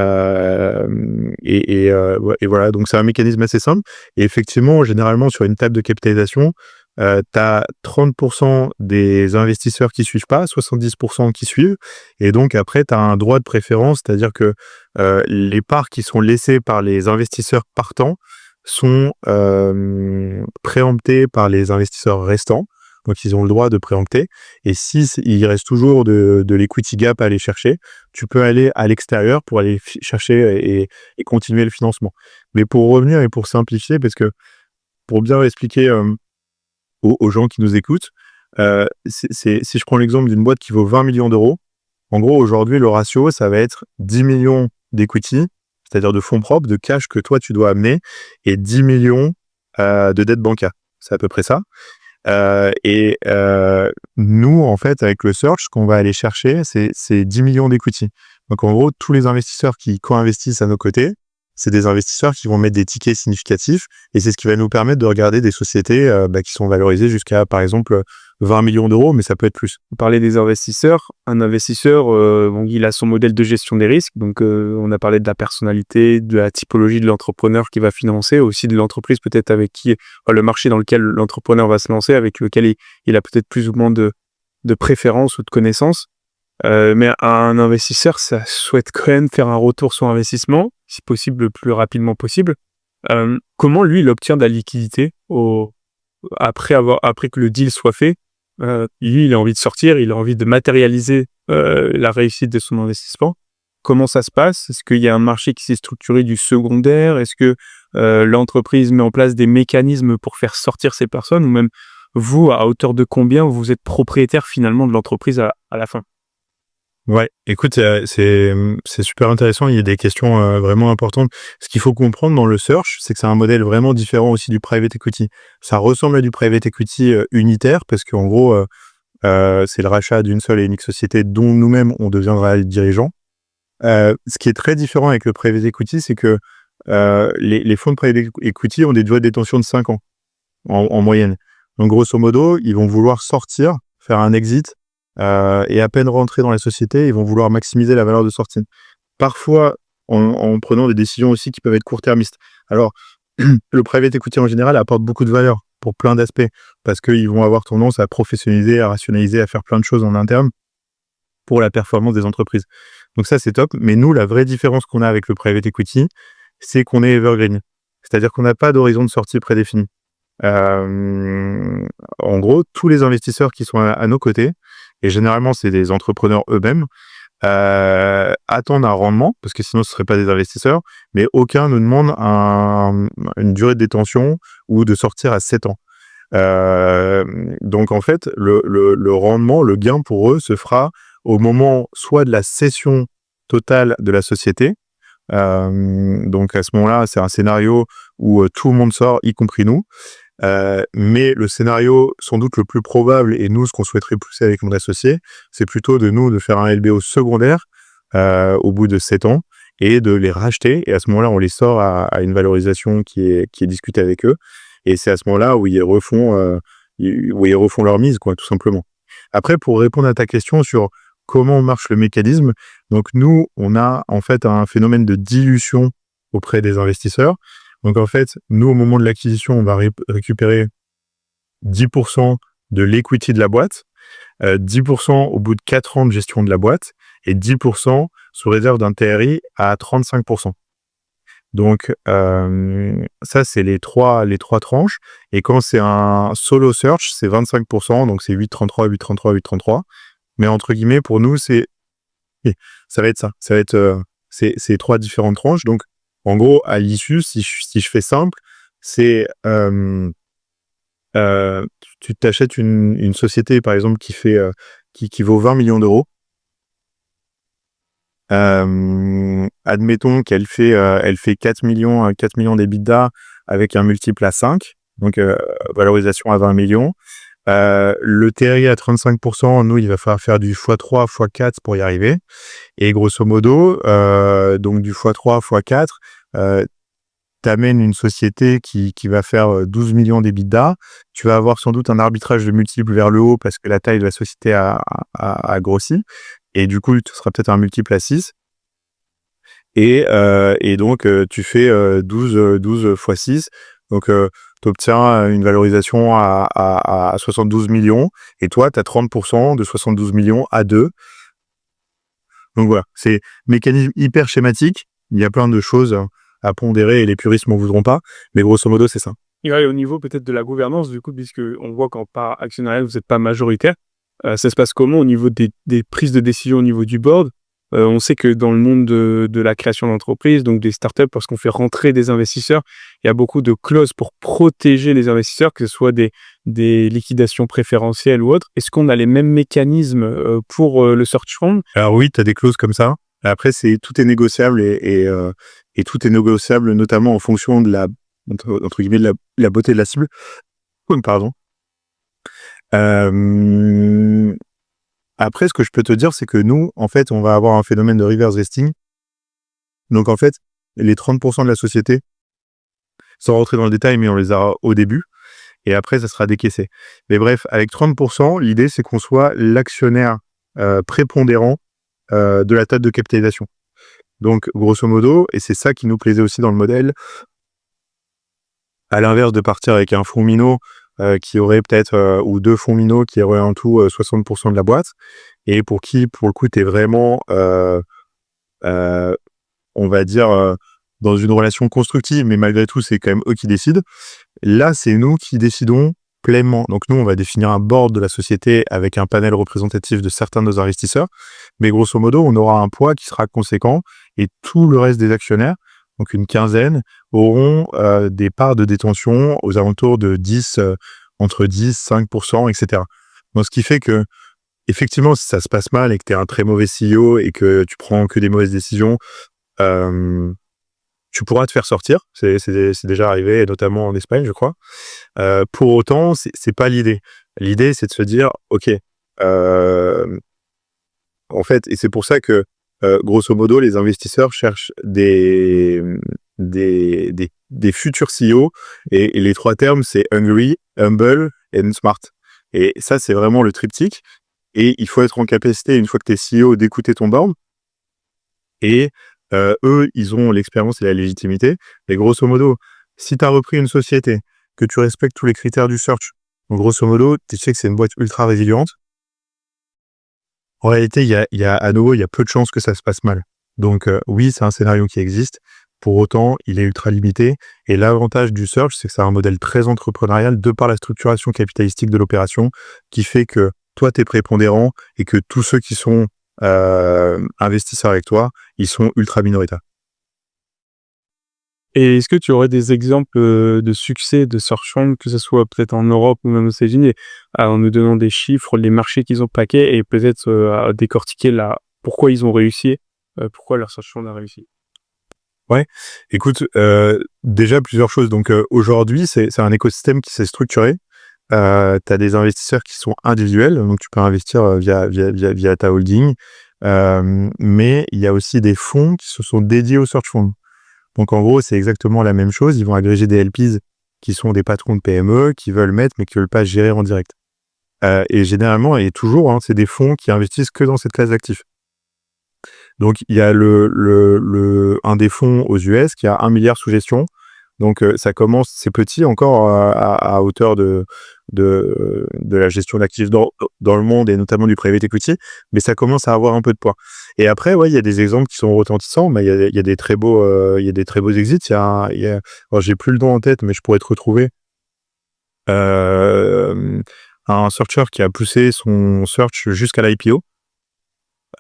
voilà, donc c'est un mécanisme assez simple. Et effectivement, généralement, sur une table de capitalisation, tu as 30% des investisseurs qui suivent pas, 70% qui suivent. Et donc, après, tu as un droit de préférence, c'est-à-dire que les parts qui sont laissées par les investisseurs partants sont préemptées par les investisseurs restants. Donc, ils ont le droit de préempter. Et si il reste toujours de l'equity gap à aller chercher, tu peux aller à l'extérieur pour aller chercher et continuer le financement. Mais pour revenir et pour simplifier, parce que pour bien expliquer aux gens qui nous écoutent, si je prends l'exemple d'une boîte qui vaut 20 millions d'euros, en gros, aujourd'hui, le ratio, ça va être 10 millions d'equity, c'est-à-dire de fonds propres, de cash que toi, tu dois amener, et 10 millions de dette bancaire. C'est à peu près ça. Nous, en fait, avec le search, ce qu'on va aller chercher, c'est 10 millions d'equity. Donc, en gros, tous les investisseurs qui co-investissent à nos côtés, c'est des investisseurs qui vont mettre des tickets significatifs et c'est ce qui va nous permettre de regarder des sociétés qui sont valorisées jusqu'à, par exemple, 20 millions d'euros, mais ça peut être plus. Vous parlez des investisseurs. Un investisseur, il a son modèle de gestion des risques. Donc, on a parlé de la personnalité, de la typologie de l'entrepreneur qui va financer, aussi de l'entreprise peut-être avec qui, le marché dans lequel l'entrepreneur va se lancer, avec lequel il a peut-être plus ou moins de préférences ou de connaissances. Mais un investisseur, ça souhaite quand même faire un retour sur investissement, si possible le plus rapidement possible. Comment lui, il obtient de la liquidité après que le deal soit fait? Lui, il a envie de sortir, il a envie de matérialiser la réussite de son investissement. Comment ça se passe? Est-ce qu'il y a un marché qui s'est structuré du secondaire? Est-ce que l'entreprise met en place des mécanismes pour faire sortir ces personnes? Ou même vous, à hauteur de combien vous êtes propriétaire finalement de l'entreprise à la fin? Ouais, écoute, c'est super intéressant. Il y a des questions vraiment importantes. Ce qu'il faut comprendre dans le search, c'est que c'est un modèle vraiment différent aussi du private equity. Ça ressemble à du private equity unitaire parce qu'en gros, c'est le rachat d'une seule et unique société dont nous-mêmes on deviendra les dirigeants. Ce qui est très différent avec le private equity, c'est que les fonds de private equity ont des durées de détention de 5 ans en moyenne. Donc grosso modo, ils vont vouloir sortir, faire un exit. Et à peine rentrés dans la société, ils vont vouloir maximiser la valeur de sortie. Parfois, en prenant des décisions aussi qui peuvent être court-termistes. Alors, le private equity en général apporte beaucoup de valeur pour plein d'aspects, parce qu'ils vont avoir tendance à professionnaliser, à rationaliser, à faire plein de choses en interne pour la performance des entreprises. Donc ça, c'est top. Mais nous, la vraie différence qu'on a avec le private equity, c'est qu'on est evergreen. C'est-à-dire qu'on n'a pas d'horizon de sortie prédéfini. En gros, tous les investisseurs qui sont à nos côtés, et généralement c'est des entrepreneurs eux-mêmes, attendent un rendement, parce que sinon ce ne seraient pas des investisseurs, mais aucun ne demande une durée de détention ou de sortir à 7 ans. Donc en fait, le rendement, le gain pour eux se fera au moment soit de la cession totale de la société. Donc à ce moment-là, c'est un scénario où tout le monde sort, y compris nous. Mais le scénario sans doute le plus probable, et nous ce qu'on souhaiterait pousser avec mon associé, c'est plutôt de faire un LBO secondaire au bout de 7 ans et de les racheter, et à ce moment-là on les sort à une valorisation qui est discutée avec eux, et c'est à ce moment-là où ils refont où ils refont leur mise, quoi, tout simplement. Après, pour répondre à ta question sur comment marche le mécanisme, donc nous, on a en fait un phénomène de dilution auprès des investisseurs. Donc en fait, nous, au moment de l'acquisition, on va récupérer 10% de l'equity de la boîte, 10% au bout de 4 ans de gestion de la boîte et 10% sous réserve d'un TRI à 35%. Donc ça, c'est les trois tranches. Et quand c'est un solo search, c'est 25%, donc c'est 8,33, 8,33, 8,33. Mais entre guillemets, pour nous, ça va être ça. Ça va être ces 3 différentes tranches. Donc, en gros, à l'issue, si je fais simple, c'est tu t'achètes une société, par exemple, qui vaut 20 millions d'euros. Admettons qu'elle fait 4 millions d'EBITDA avec un multiple à 5, donc valorisation à 20 millions. Le TRI à 35%, nous, il va falloir faire du x3, x4 pour y arriver. Et grosso modo, donc du x3, x4, t'amènes une société qui va faire 12 millions d'EBITDA. Tu vas avoir sans doute un arbitrage de multiples vers le haut parce que la taille de la société a grossi. Et du coup, tu seras peut-être un multiple à 6. Et donc, tu fais 12 x 6. Donc, tu obtiens une valorisation à 72 millions. Et toi, tu as 30% de 72 millions à 2. Donc voilà, c'est mécanisme hyper schématique. Il y a plein de choses à pondérer et les puristes m'en voudront pas. Mais grosso modo, c'est ça. Et au niveau peut-être de la gouvernance, du coup, puisque on voit qu'en part actionnariale, vous n'êtes pas majoritaire, ça se passe comment au niveau des prises de décision au niveau du board? On sait que dans le monde de la création d'entreprises, donc des startups, lorsqu'on fait rentrer des investisseurs, il y a beaucoup de clauses pour protéger les investisseurs, que ce soit des liquidations préférentielles ou autres. Est-ce qu'on a les mêmes mécanismes pour le search fund? Alors oui, tu as des clauses comme ça. Après, tout est négociable et tout est négociable notamment en fonction de entre guillemets, de la beauté de la cible. Pardon. Après, ce que je peux te dire, c'est que nous, en fait, on va avoir un phénomène de reverse vesting. Donc, en fait, les 30% de la société, sans rentrer dans le détail, mais on les a au début. Et après, ça sera décaissé. Mais bref, avec 30%, l'idée, c'est qu'on soit l'actionnaire prépondérant de la table de capitalisation. Donc, grosso modo, et c'est ça qui nous plaisait aussi dans le modèle, à l'inverse de partir avec un fonds minot qui aurait peut-être, ou 2 fonds minots qui auraient en tout 60% de la boîte, et pour le coup, tu es vraiment, on va dire, dans une relation constructive, mais malgré tout, c'est quand même eux qui décident. Là, c'est nous qui décidons pleinement. Donc nous, on va définir un board de la société avec un panel représentatif de certains de nos investisseurs, mais grosso modo, on aura un poids qui sera conséquent, et tout le reste des actionnaires, donc une quinzaine, auront des parts de détention aux alentours de 10, entre 10, 5%, etc. Donc, ce qui fait que, effectivement, si ça se passe mal et que tu es un très mauvais CEO et que tu prends que des mauvaises décisions, tu pourras te faire sortir. C'est déjà arrivé, notamment en Espagne, je crois. Pour autant, c'est pas l'idée. L'idée, c'est de se dire, OK, en fait, et c'est pour ça que, grosso modo, les investisseurs cherchent des futurs CEO, et les 3 termes, c'est hungry, humble and smart. Et ça, c'est vraiment le triptyque. Et il faut être en capacité, une fois que tu es CEO, d'écouter ton board. Et eux, ils ont l'expérience et la légitimité. Et grosso modo, si tu as repris une société, que tu respectes tous les critères du search, donc grosso modo, tu sais que c'est une boîte ultra résiliente. En réalité, il y a à nouveau, il y a peu de chances que ça se passe mal. Donc oui, c'est un scénario qui existe. Pour autant, il est ultra limité. Et l'avantage du search, c'est que c'est un modèle très entrepreneurial de par la structuration capitalistique de l'opération, qui fait que toi, tu es prépondérant et que tous ceux qui sont investisseurs avec toi, ils sont ultra minoritaires. Et est-ce que tu aurais des exemples de succès de search fund, que ce soit peut-être en Europe ou même aux États-Unis, en nous donnant des chiffres, les marchés qu'ils ont paquets, et peut-être à décortiquer pourquoi ils ont réussi, pourquoi leur search fund a réussi? Ouais, écoute, déjà plusieurs choses. Donc aujourd'hui, c'est un écosystème qui s'est structuré. Tu as des investisseurs qui sont individuels, donc tu peux investir via ta holding. Mais il y a aussi des fonds qui se sont dédiés au search fund. Donc en gros, c'est exactement la même chose. Ils vont agréger des LPs qui sont des patrons de PME, qui veulent mettre, mais qui veulent pas gérer en direct. Et généralement, et toujours, hein, c'est des fonds qui investissent que dans cette classe d'actifs. Donc, il y a un des fonds aux US qui a 1 milliard sous gestion. Donc, ça commence, c'est petit encore à hauteur de la gestion d'actifs dans le monde et notamment du private equity, mais ça commence à avoir un peu de poids. Et après, ouais, il y a des exemples qui sont retentissants, mais il y a des très beaux exits. Alors, j'ai plus le nom en tête, mais je pourrais te retrouver. Un searcher qui a poussé son search jusqu'à l'IPO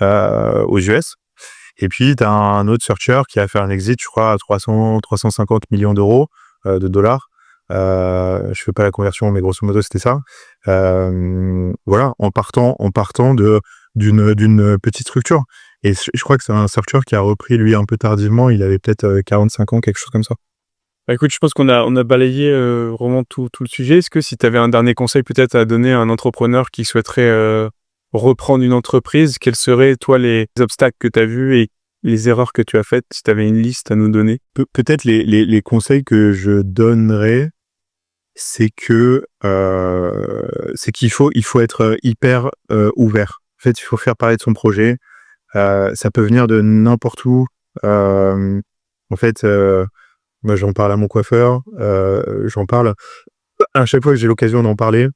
aux US. Et puis, tu as un autre searcher qui a fait un exit, je crois, à 350 millions d'euros, de dollars. Je fais pas la conversion, mais grosso modo, c'était ça. Voilà, en partant d'une petite structure. Et je crois que c'est un searcher qui a repris, lui, un peu tardivement. Il avait peut-être 45 ans, quelque chose comme ça. Bah, écoute, je pense qu'on a balayé vraiment tout le sujet. Est-ce que si tu avais un dernier conseil peut-être à donner à un entrepreneur qui souhaiterait reprendre une entreprise, quels seraient, toi, les obstacles que tu as vus et les erreurs que tu as faites, si tu avais une liste à nous donner? Peut-être les conseils que je donnerais, c'est qu'il faut être hyper ouvert. En fait, il faut faire parler de son projet. Ça peut venir de n'importe où. En fait, moi, j'en parle à mon coiffeur. J'en parle à chaque fois que j'ai l'occasion d'en parler.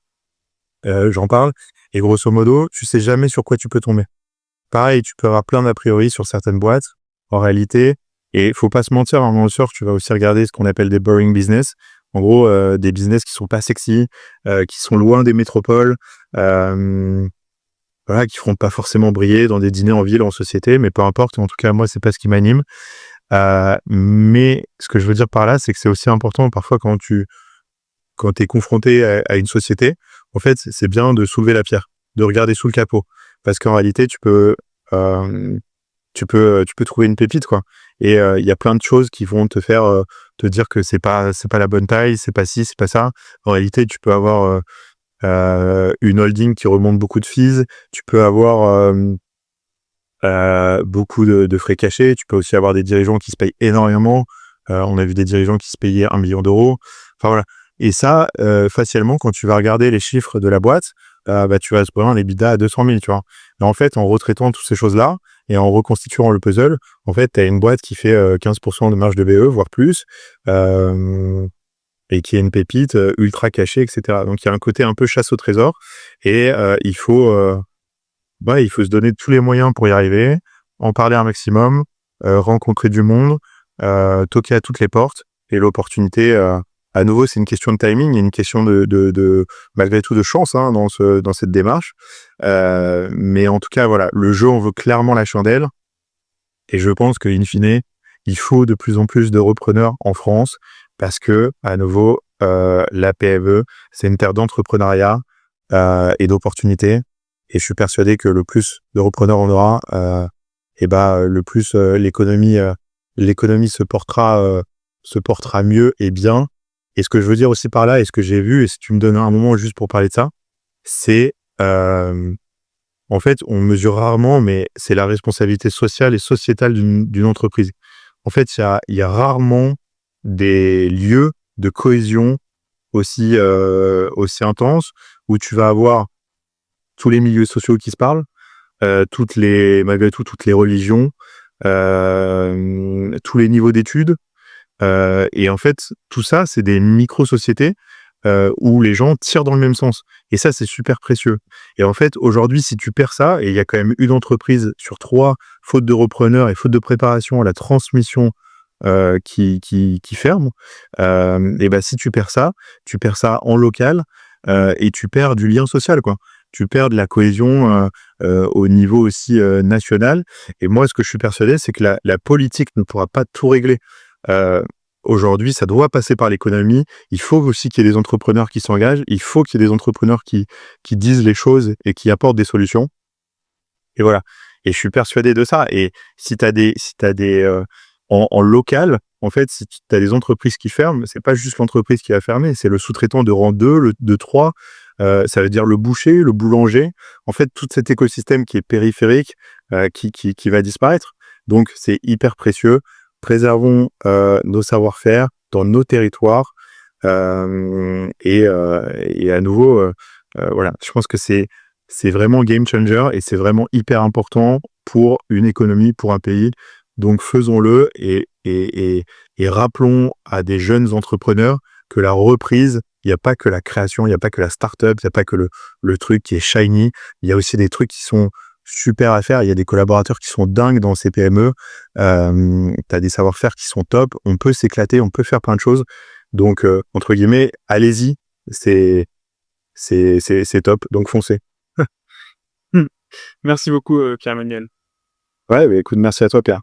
J'en parle. Et grosso modo, tu sais jamais sur quoi tu peux tomber. Pareil, tu peux avoir plein d'a priori sur certaines boîtes. En réalité, et faut pas se mentir, en le search, tu vas aussi regarder ce qu'on appelle des boring business. En gros, des business qui sont pas sexy, qui sont loin des métropoles, voilà, qui feront pas forcément briller dans des dîners en ville, en société, mais peu importe. En tout cas, moi, c'est pas ce qui m'anime. Mais ce que je veux dire par là, c'est que c'est aussi important parfois quand t'es confronté à une société, en fait, c'est bien de soulever la pierre, de regarder sous le capot, parce qu'en réalité, tu peux trouver une pépite, quoi. Et il y a plein de choses qui vont te faire te dire que c'est pas la bonne taille, c'est pas ci, c'est pas ça. En réalité, tu peux avoir une holding qui remonte beaucoup de fees, tu peux avoir beaucoup de frais cachés, tu peux aussi avoir des dirigeants qui se payent énormément. On a vu des dirigeants qui se payaient 1 million d'euros. Enfin voilà. Et ça, facialement, quand tu vas regarder les chiffres de la boîte, bah, tu vas se prendre un EBITDA à 200 000, tu vois. Et en fait, en retraitant toutes ces choses-là et en reconstituant le puzzle, en fait, tu as une boîte qui fait 15% de marge de BE, voire plus, et qui est une pépite ultra cachée, etc. Donc, il y a un côté un peu chasse au trésor et il faut se donner tous les moyens pour y arriver, en parler un maximum, rencontrer du monde, toquer à toutes les portes et l'opportunité, à nouveau, c'est une question de timing, il y a une question de malgré tout de chance, hein, dans cette démarche. Mais en tout cas, voilà, le jeu en vaut clairement la chandelle. Et je pense qu'in fine, il faut de plus en plus de repreneurs en France parce que, à nouveau, la PME, c'est une terre d'entrepreneuriat et d'opportunités. Et je suis persuadé que le plus de repreneurs on aura, le plus l'économie se portera mieux et bien. Et ce que je veux dire aussi par là, et ce que j'ai vu, et si tu me donnes un moment juste pour parler de ça, c'est en fait, on mesure rarement, mais c'est la responsabilité sociale et sociétale d'une entreprise. En fait, il y a rarement des lieux de cohésion aussi intenses où tu vas avoir tous les milieux sociaux qui se parlent, malgré tout, toutes les religions, tous les niveaux d'études. Et en fait, tout ça, c'est des micro-sociétés où les gens tirent dans le même sens. Et ça, c'est super précieux. Et en fait, aujourd'hui, si tu perds ça, et il y a quand même une entreprise sur 3, faute de repreneurs et faute de préparation à la transmission qui ferme, et ben si tu perds ça en local et tu perds du lien social, quoi. Tu perds de la cohésion au niveau aussi national. Et moi, ce que je suis persuadé, c'est que la politique ne pourra pas tout régler. Aujourd'hui, ça doit passer par l'économie. Il faut aussi qu'il y ait des entrepreneurs qui s'engagent. Il faut qu'il y ait des entrepreneurs qui disent les choses et qui apportent des solutions. Et voilà. Et je suis persuadé de ça. Et si t'as des en local, en fait, si tu as des entreprises qui ferment, c'est pas juste l'entreprise qui va fermer, c'est le sous-traitant de rang 2, de 3. Ça veut dire le boucher, le boulanger. En fait, tout cet écosystème qui est périphérique, qui va disparaître. Donc, c'est hyper précieux. Préservons nos savoir-faire dans nos territoires. Et à nouveau, voilà, je pense que c'est vraiment game changer et c'est vraiment hyper important pour une économie, pour un pays. Donc faisons-le et rappelons à des jeunes entrepreneurs que la reprise, il n'y a pas que la création, il n'y a pas que la start-up, il n'y a pas que le truc qui est shiny, il y a aussi des trucs qui sont super à faire. Il y a des collaborateurs qui sont dingues dans ces PME. Tu as des savoir-faire qui sont top. On peut s'éclater, on peut faire plein de choses. Donc, entre guillemets, allez-y. C'est top. Donc, foncez. Merci beaucoup, Pierre-Emmanuel. Ouais, bah, écoute, merci à toi, Pierre.